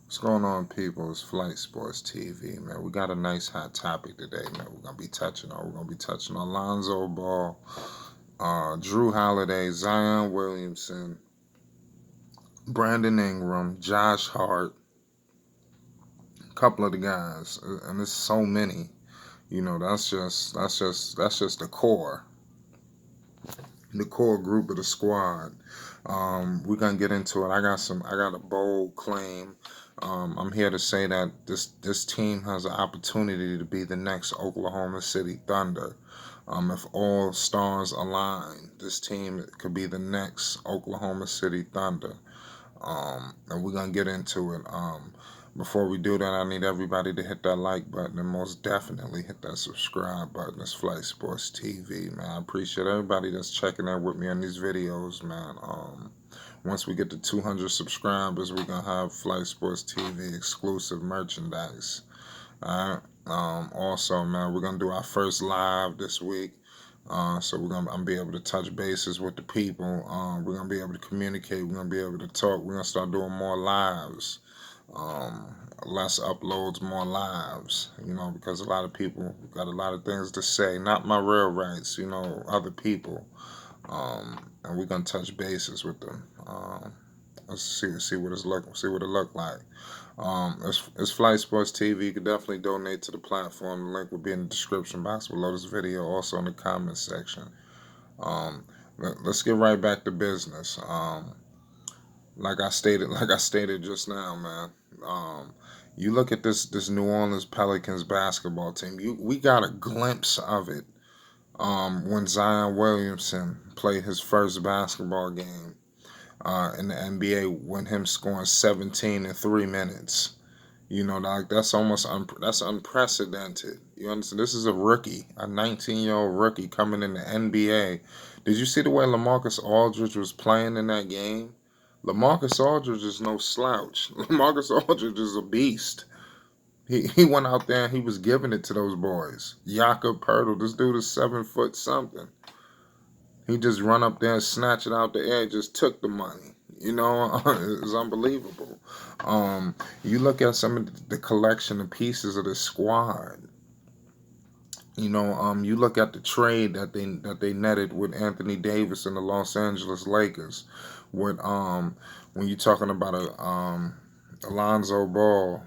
What's going on, people? It's Flight Sports TV, man. We got a nice hot topic today, man. We're gonna be touching on Lonzo Ball, Drew Holiday, Zion Williamson, Brandon Ingram, Josh Hart, a couple of the guys, and there's so many. That's just the core group of the squad. We're gonna get into it. I got a bold claim. I'm here to say that this team has an opportunity to be the next Oklahoma City Thunder. If all stars align, this team could be the next Oklahoma City Thunder. And we're gonna get into it. Before we do that, I need everybody to hit that like button and most definitely hit that subscribe button. It's Flight Sports TV, man. I appreciate everybody that's checking in with me on these videos, man. Once we get to 200 subscribers, we're gonna have Flight Sports TV exclusive merchandise. All right. Also, man, we're gonna do our first live this week. So I'm be able to touch bases with the people. We're gonna be able to communicate. We're gonna be able to talk. We're gonna start doing more lives, less uploads, more lives. Because a lot of people got a lot of things to say. Not my real rights. Other people. And we're gonna touch bases with them. Let's see what it look like. It's Flight Sports TV. You can definitely donate to the platform. The link will be in the description box below this video, also in the comments section. Um, let's get right back to business. Like I stated just now, man. You look at this New Orleans Pelicans basketball team. We got a glimpse of it when Zion Williamson played his first basketball game in the NBA, when him scoring 17 in 3 minutes. Like that's unprecedented. You understand? This is a rookie, a 19-year-old rookie coming in the NBA. Did you see the way LaMarcus Aldridge was playing in that game? LaMarcus Aldridge is no slouch. LaMarcus Aldridge is a beast. He went out there and he was giving it to those boys. Jakob Pertl, this dude is 7 foot something. He just run up there and snatch it out the air, just took the money. It's unbelievable. You look at some of the collection of pieces of the squad. You look at the trade that they netted with Anthony Davis and the Los Angeles Lakers. With when you're talking about Lonzo Ball,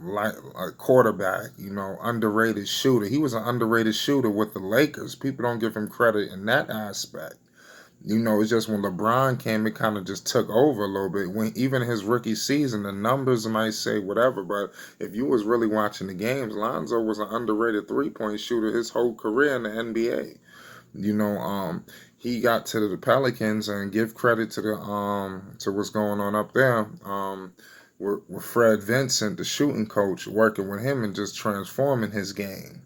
like a quarterback, underrated shooter. He was an underrated shooter with the Lakers. People don't give him credit in that aspect. It's just when LeBron came, it kind of just took over a little bit. When even his rookie season, the numbers might say whatever, but if you was really watching the games, Lonzo was an underrated 3-point shooter his whole career in the NBA. He got to the Pelicans, and give credit to the to what's going on up there. With Fred Vincent, the shooting coach, working with him and just transforming his game.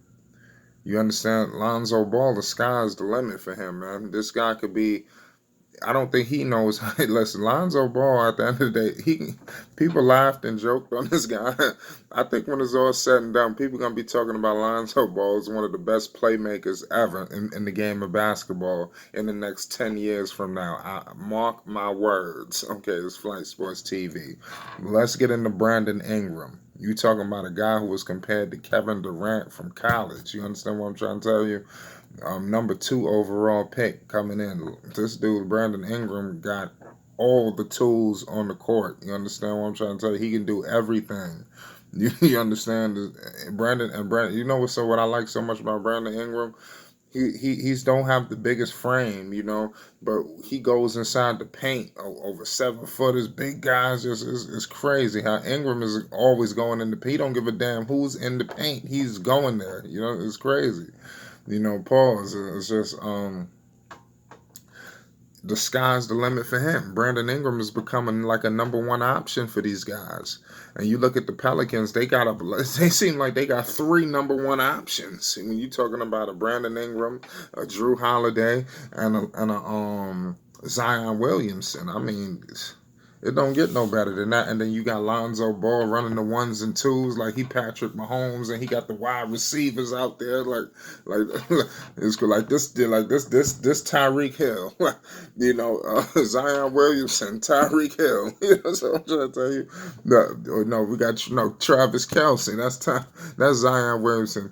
You understand? Lonzo Ball, the sky's the limit for him, man. This guy could be. I don't think he knows. Listen, Lonzo Ball. At the end of the day, people laughed and joked on this guy. I think when it's all said and done, people gonna be talking about Lonzo Ball as one of the best playmakers ever in the game of basketball in the next 10 years from now. Mark my words. Okay, it's Flight Sports TV. Let's get into Brandon Ingram. You talking about a guy who was compared to Kevin Durant from college. You understand what I'm trying to tell you? Number 2 overall pick coming in. This dude, Brandon Ingram, got all the tools on the court. You understand what I'm trying to tell you? He can do everything. You understand? Brandon. You know what I like so much about Brandon Ingram? He's don't have the biggest frame, but he goes inside the paint over 7 footers, big guys. It's crazy how Ingram is always going in the paint. He don't give a damn who's in the paint. He's going there. It's crazy. Pause. It's just the sky's the limit for him. Brandon Ingram is becoming like a number 1 option for these guys. And you look at the Pelicans, they seem like they got 3 number 1 options. When you're talking about a Brandon Ingram, a Drew Holiday, and a Zion Williamson. I mean, It don't get no better than that. And then you got Lonzo Ball running the ones and twos like he Patrick Mahomes, and he got the wide receivers out there like it's this Tyreek Hill, Zion Williamson, Tyreek Hill. That's what I'm trying to tell you. No, we got Travis Kelce. That's Zion Williamson.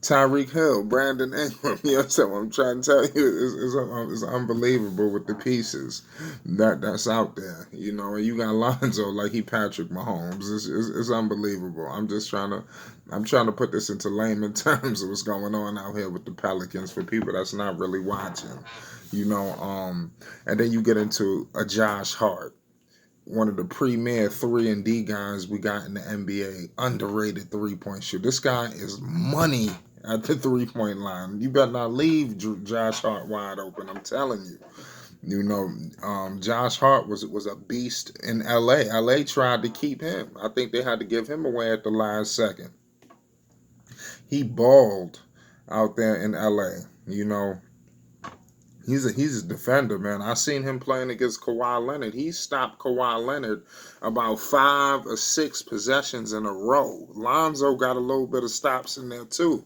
Tyreek Hill, Brandon Ingram. What I'm trying to tell you. It's unbelievable with the pieces that's out there, and you got Lonzo like he Patrick Mahomes. It's unbelievable. I'm trying to put this into layman terms of what's going on out here with the Pelicans for people that's not really watching, and then you get into a Josh Hart, one of the premier 3-and-D guys we got in the NBA, underrated 3-point shooter. This guy is money at the 3-point line. You better not leave Josh Hart wide open. I'm telling you. Josh Hart was a beast in LA. LA tried to keep him. I think they had to give him away at the last second. He balled out there in LA. He's a defender, man. I seen him playing against Kawhi Leonard. He stopped Kawhi Leonard about 5 or 6 possessions in a row. Lonzo got a little bit of stops in there too.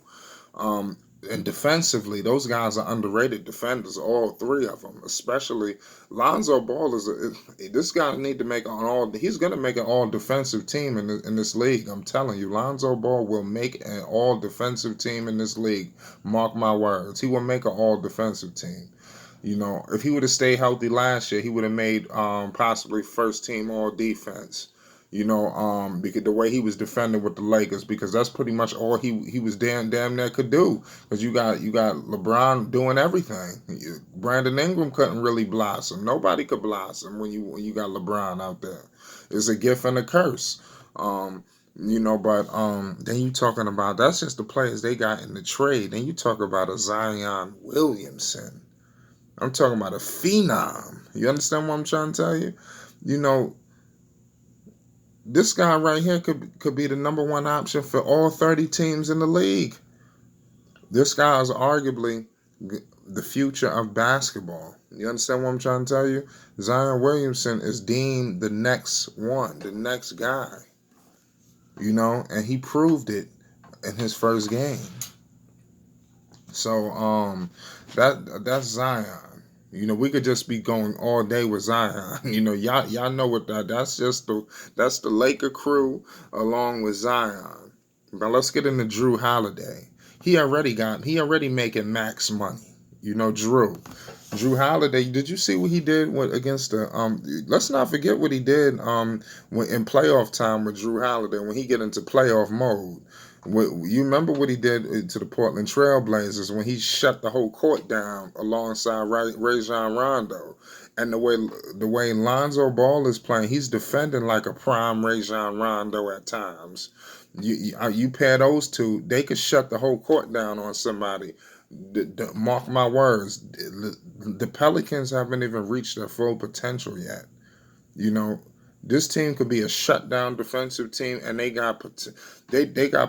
And defensively, those guys are underrated defenders, all 3 of them. Especially Lonzo Ball this guy need to make he's going to make an all defensive team in this league. I'm telling you, Lonzo Ball will make an all defensive team in this league. Mark my words. He will make an all defensive team. If he would have stayed healthy last year, he would have made possibly first team all defense. Because the way he was defending with the Lakers, because that's pretty much all he was damn near could do. Because you got LeBron doing everything. Brandon Ingram couldn't really blossom. Nobody could blossom when you got LeBron out there. It's a gift and a curse. But then you talking about, that's just the players they got in the trade. Then you talk about a Zion Williamson. I'm talking about a phenom. You understand what I'm trying to tell you? This guy right here could be the number 1 option for all 30 teams in the league. This guy is arguably the future of basketball. You understand what I'm trying to tell you? Zion Williamson is deemed the next one, the next guy. And he proved it in his first game. So that's Zion. We could just be going all day with Zion. Y'all know what that's the Laker crew along with Zion. But let's get into Drew Holiday. He already making max money. Drew Holiday, did you see what he did against the let's not forget what he did when in playoff time with Drew Holiday when he get into playoff mode. You remember what he did to the Portland Trailblazers when he shut the whole court down alongside Rajon Rondo, and the way Lonzo Ball is playing, he's defending like a prime Rajon Rondo at times. You pair those two, they could shut the whole court down on somebody. Mark my words, the Pelicans haven't even reached their full potential yet. This team could be a shutdown defensive team, and they got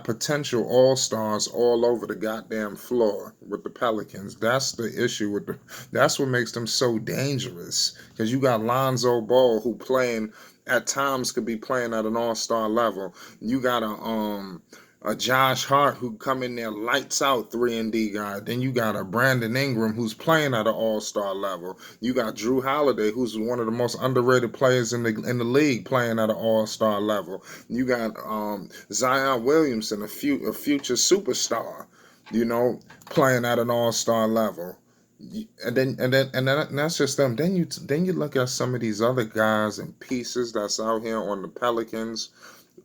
potential all-stars all over the goddamn floor with the Pelicans. That's the issue that's what makes them so dangerous. Because you got Lonzo Ball who at times could be playing at an all-star level. You got a Josh Hart who come in there lights out 3-and-D guy. Then you got a Brandon Ingram who's playing at an all-star level. You got Drew Holiday who's one of the most underrated players in the league playing at an all-star level. You got Zion Williamson, a future superstar, playing at an all-star level. And that's just them. Then you look at some of these other guys and pieces that's out here on the Pelicans.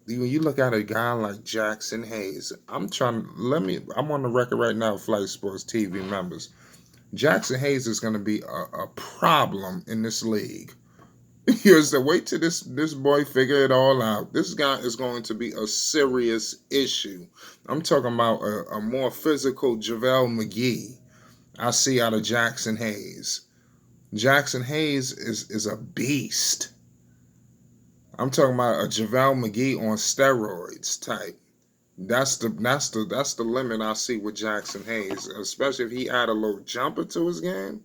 You look at a guy like Jackson Hayes. I'm on the record right now, Flight Sports TV members. Jackson Hayes is going to be a problem in this league. Wait till this boy figure it all out. This guy is going to be a serious issue. I'm talking about a more physical JaVale McGee I see out of Jackson Hayes. Jackson Hayes is a beast. I'm talking about a JaVale McGee on steroids type. That's the limit I see with Jackson Hayes, especially if he add a little jumper to his game.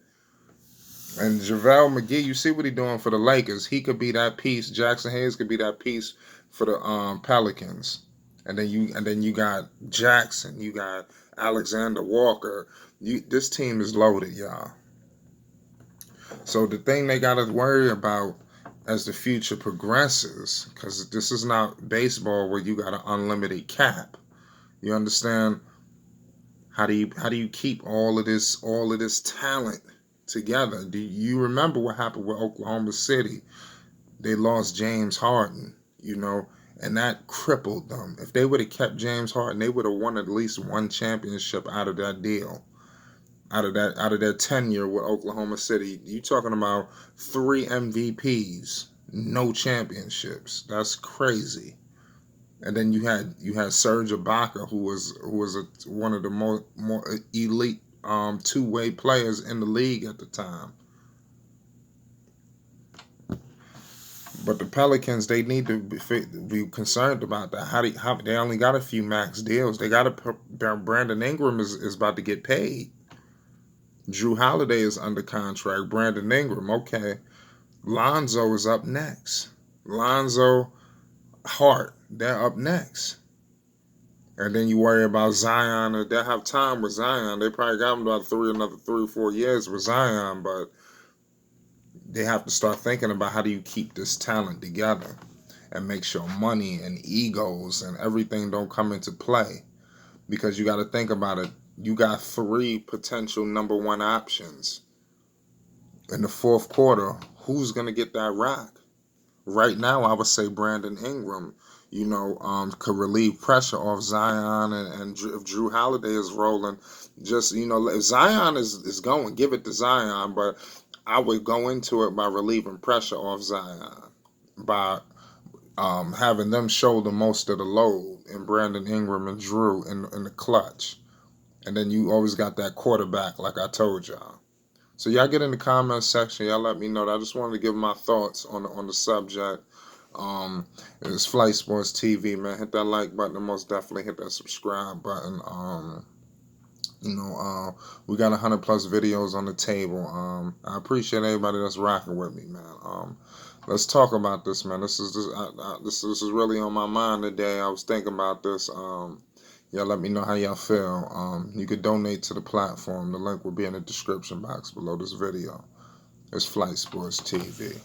And JaVale McGee, you see what he doing for the Lakers. He could be that piece. Jackson Hayes could be that piece for the Pelicans. And then you got Jackson, you got Alexander Walker. This team is loaded, y'all. So the thing they gotta worry about as the future progresses, because this is not baseball where you got an unlimited cap. You understand? How do you keep all of this talent together? Do you remember what happened with Oklahoma City? They lost James Harden, and that crippled them. If they would have kept James Harden, they would have won at least one championship out of that deal. Out of their tenure with Oklahoma City. You talking about 3 MVPs, no championships. That's crazy. And then you had Serge Ibaka, who was one of the more elite two-way players in the league at the time. But the Pelicans, they need to be concerned about that. How they only got a few max deals. They got Brandon Ingram is about to get paid. Drew Holiday is under contract. Brandon Ingram, okay. Lonzo is up next. Lonzo, Hart, they're up next. And then you worry about Zion. They'll have time with Zion. They probably got him about another 3 or 4 years with Zion, but they have to start thinking about how do you keep this talent together and make sure money and egos and everything don't come into play. Because you got to think about it. You got 3 potential number 1 options. In the fourth quarter, who's going to get that rock? Right now, I would say Brandon Ingram, could relieve pressure off Zion, and if Drew Holiday is rolling, just, if Zion is going, give it to Zion, but I would go into it by relieving pressure off Zion, by having them shoulder most of the load, and Brandon Ingram and Drew in the clutch. And then you always got that quarterback, like I told y'all. So y'all get in the comments section. Y'all let me know. I just wanted to give my thoughts on the subject. It's Flight Sports TV, man. Hit that like button and most definitely hit that subscribe button. We got 100 plus videos on the table. I appreciate everybody that's rocking with me, man. Let's talk about this, man. This is really on my mind today. I was thinking about this. Y'all let me know how y'all feel. You could donate to the platform. The link will be in the description box below this video. It's Flight Sports TV.